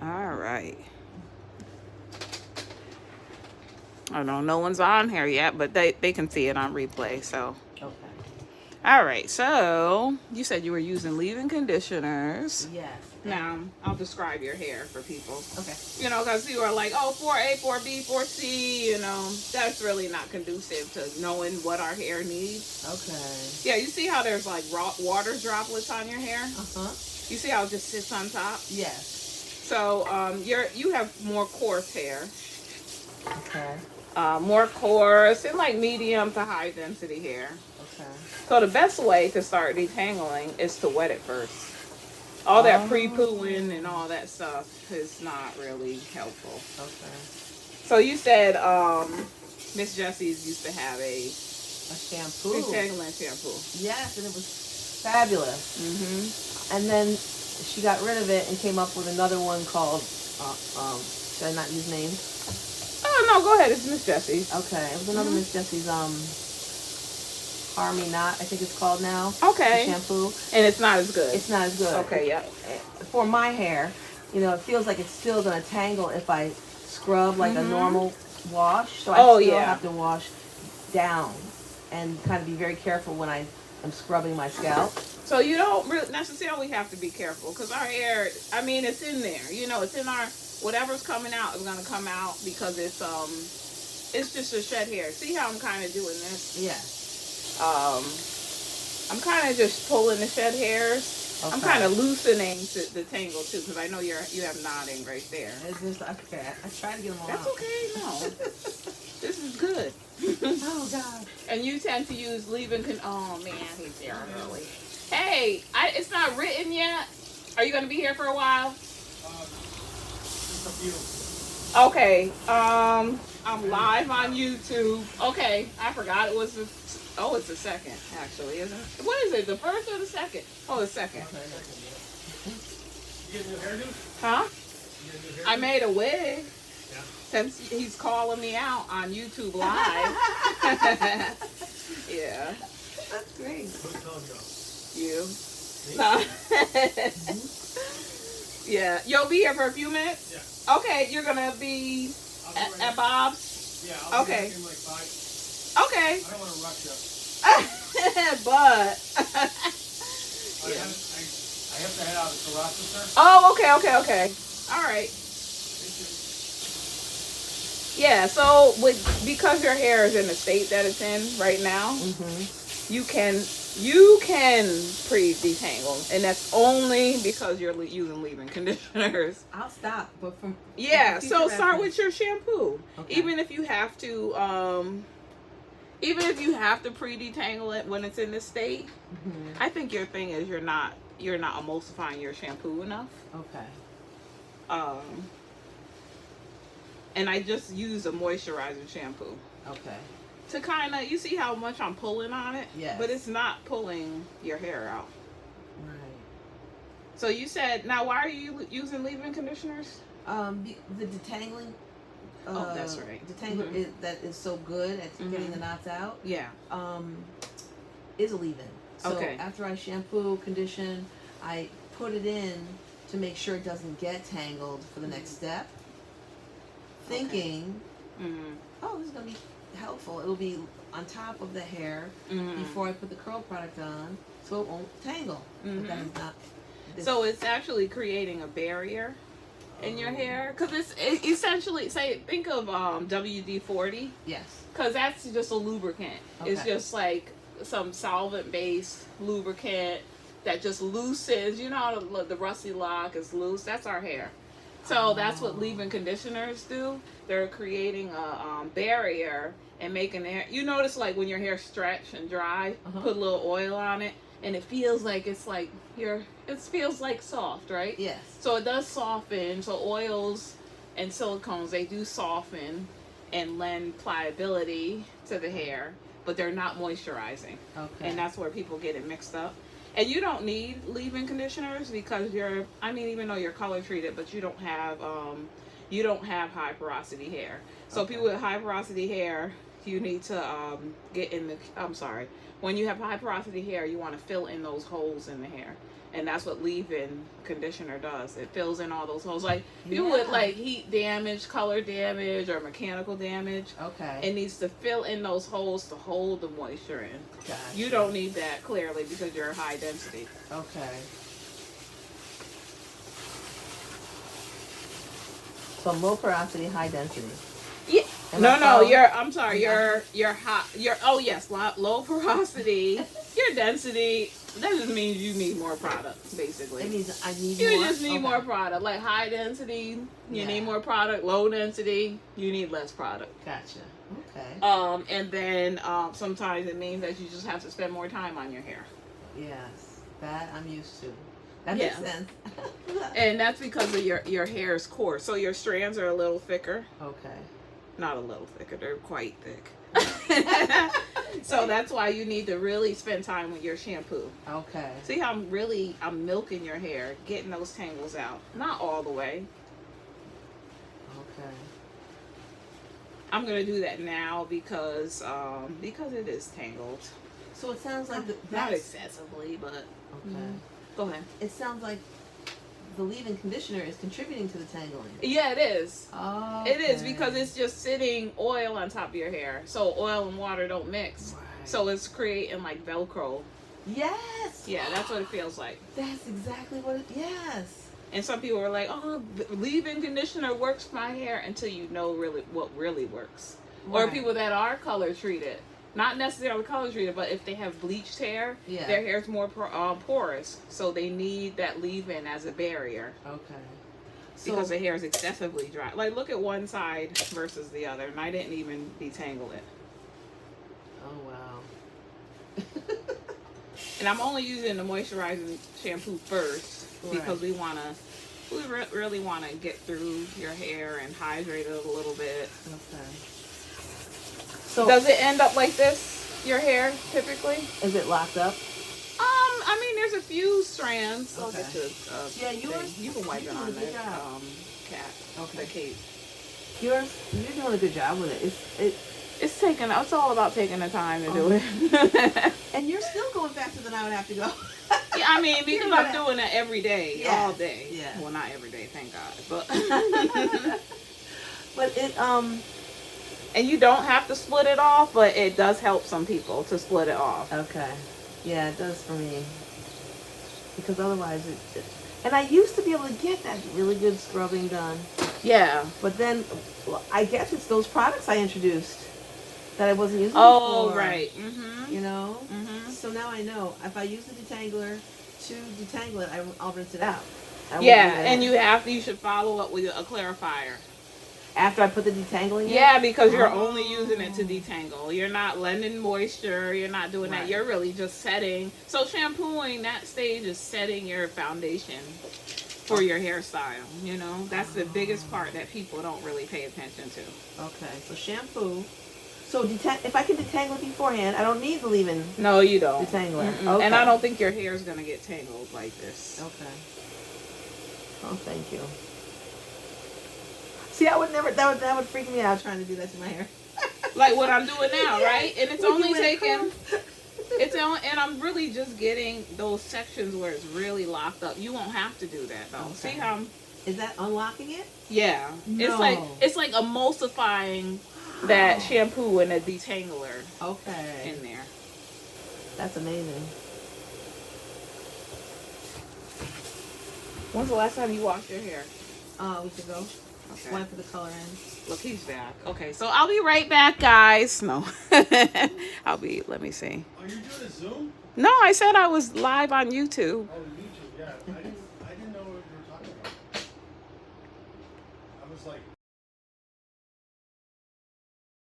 All right. I know no one's on here yet, but they can see it on replay. So, Okay. all right. So you said you were using leave-in conditioners. Yes. Now I'll describe your hair for people. Okay. You know, because people are like, oh, 4A, 4B, 4C. You know, that's really not conducive to knowing what our hair needs. Okay. Yeah, you see how there's like raw water droplets on your hair? Uh-huh. You see how it just sits on top? Yes. So you have more coarse hair. Okay. More coarse and like medium to high density hair. Okay. So the best way to start detangling is to wet it first. All that pre-pooing and all that stuff is not really helpful. Okay. So you said Miss Jessie's used to have a shampoo. detangling shampoo. Yes, and it was fabulous. Mm-hmm. And then she got rid of it and came up with another one called, should I not use names? Oh, no, go ahead. It's Miss Jessie's. Okay. It was another Miss Jessie's, Harmy Knot, I think it's called now. Okay. Shampoo. And it's not as good. It's not as good. Okay, yeah. For my hair, you know, it feels like it's still going to tangle if I scrub like a normal wash. So I still have to wash down and kind of be very careful when I am scrubbing my scalp. So you don't really necessarily have to be careful because our hair, I mean, it's in there. You know, it's in our, whatever's coming out is going to come out because it's just a shed hair. See how I'm kind of doing this? Yeah. I'm kind of just pulling the shed hairs. Okay. I'm kind of loosening the tangle too because I know you have knotting right there. It's just okay. I try to get them all That's out. Okay. No, this is good. Oh God. And you tend to use leave-in. Oh man, he's there early. Hey, it's not written yet. Are you going to be here for a while? Just a few. Okay. I'm live on YouTube. Okay, I forgot it was it's the second, actually, isn't it? What is it, the first or the second? Oh, the second. You get a new hairdo? Huh? You get a new hairdo? I made a wig. Yeah. Since he's calling me out on YouTube Live. Yeah. That's great. Who's telling you? You. Me? No. Yeah. You'll be here for a few minutes? Yeah. Okay, you're going to be at Bob's? Yeah, I'll Okay. be back in like 5. Okay. I don't want to rush you. But I have to head out to Rochester. oh, okay. All right. Yeah. So because your hair is in the state that it's in right now, you can pre-detangle, and that's only because you're using leave-in conditioners. I'll stop, but from So start with your shampoo. Okay. Even if you have to pre-detangle it when it's in this state, I think your thing is you're not emulsifying your shampoo enough. Okay. And I just use a moisturizing shampoo. Okay. To kind of, you see how much I'm pulling on it? Yes. But it's not pulling your hair out. Right. So you said, now why are you using leave-in conditioners? The detangling. That's right. Detangler that is so good at getting the knots out. Yeah. Is a leave-in. So Okay. after I shampoo, condition, I put it in to make sure it doesn't get tangled for the next step. Thinking, oh, this is going to be helpful. It'll be on top of the hair before I put the curl product on, so it won't tangle. But that is not. So it's actually creating a barrier in your hair because it's essentially, think of WD-40. Yes. Because that's just a lubricant. Okay. It's just like some solvent-based lubricant that just loosens. You know how the rusty lock is loose? That's our hair. So that's what leave-in conditioners do. They're creating a barrier and making hair. You notice like when your hair stretch and dry, put a little oil on it, and it feels like it feels like soft, right? Yes. So it does soften. So oils and silicones, they do soften and lend pliability to the hair, but they're not moisturizing. Okay. And that's where people get it mixed up. And you don't need leave-in conditioners because even though you're color treated, but you don't have high porosity hair. So people with high porosity hair, you need to get in the. I'm sorry. When you have high porosity hair, you want to fill in those holes in the hair, and that's what leave-in conditioner does. It fills in all those holes. Like people with like heat damage, color damage, or mechanical damage. Okay. It needs to fill in those holes to hold the moisture in. Gotcha. You don't need that clearly because you're high density. Okay. So low porosity, high density. Yeah. Am No, I no, following? I'm sorry. You're hot. Oh yes, low porosity. Your density. That just means you need more product, basically. It means I need You more. just need Okay. more product. Like high density, you Yeah. need more product. Low density, you need less product. Gotcha. Okay. And then sometimes it means that you just have to spend more time on your hair. Yes. That I'm used to. That Yeah. makes sense. And that's because of your hair is coarse. So your strands are a little thicker. Okay. Not a little thicker, they're quite thick. So that's why you need to really spend time with your shampoo. Okay. See how I'm milking your hair, getting those tangles out. Not all the way. Okay. I'm gonna do that now because it is tangled. So it sounds like Not that's excessively, but okay. go ahead. It sounds like the leave-in conditioner is contributing to the tangling. Yeah, it is. Oh. It is because it's just sitting oil on top of your hair. So oil and water don't mix. Right. So it's creating like Velcro. Yes. Yeah, that's what it feels like. That's exactly what it. Yes. And some people are like, "Oh, leave-in conditioner works for my hair," until you know really what really works. Or Right. people that are color treated, not necessarily color treated, but if they have bleached hair, Yeah. their hair's more porous, so they need that leave-in as a barrier Okay. because the hair is excessively dry. Like look at one side versus the other, and I didn't even detangle it. Oh wow. And I'm only using the moisturizing shampoo first because we really want to get through your hair and hydrate it a little bit. Okay. So Does it end up like this, your hair, typically? is it locked up? I mean, there's a few strands. I'll Okay. get you Yeah, yours- thing. You can wipe you it do a on good the job. cat. Okay. The cape. You're doing a good job with it. It's all about taking the time to do it. And you're still going faster than I would have to go. Yeah, I mean, because I'm doing it every day, Yeah. all day. Yeah. Well, not every day, thank God. But But it and you don't have to split it off, but it does help some people to split it off. okay. Yeah, it does for me. Because otherwise and I used to be able to get that really good scrubbing done. Yeah. But then I guess it's those products I introduced that I wasn't using Oh, before. right. Mm-hmm. You know? Mm-hmm. So now I know if I use the detangler to detangle it, I'll rinse it out. I won't Yeah, do that. and you should follow up with a clarifier. after I put the detangling in? Yeah, because you're Oh. only using it to detangle. You're not lending moisture. You're not doing that. Right. You're really just setting. So shampooing, that stage is setting your foundation for your hairstyle. You know, that's the biggest part that people don't really pay attention to. Okay, so shampoo. So if I can detangle it beforehand, I don't need the leave-in No, you don't. detangler. Mm-mm. Okay. And I don't think your hair is going to get tangled like this. Okay. Oh, thank you. See, I would never. That would freak me out trying to do that to my hair. Like what I'm doing now, right? And it's When only you went taking... across. And I'm really just getting those sections where it's really locked up. You won't have to do that though. Okay. See how Is that unlocking it? yeah. No. It's like emulsifying that shampoo and a detangler Okay. in there. That's amazing. When's the last time you washed your hair? A week ago. Okay. Went for the color in. Look, he's back. Okay, so I'll be right back, guys. No. let me see. Are you doing a Zoom? No, I said I was live on YouTube. Oh, YouTube, yeah. I didn't know what you were talking about. I was like,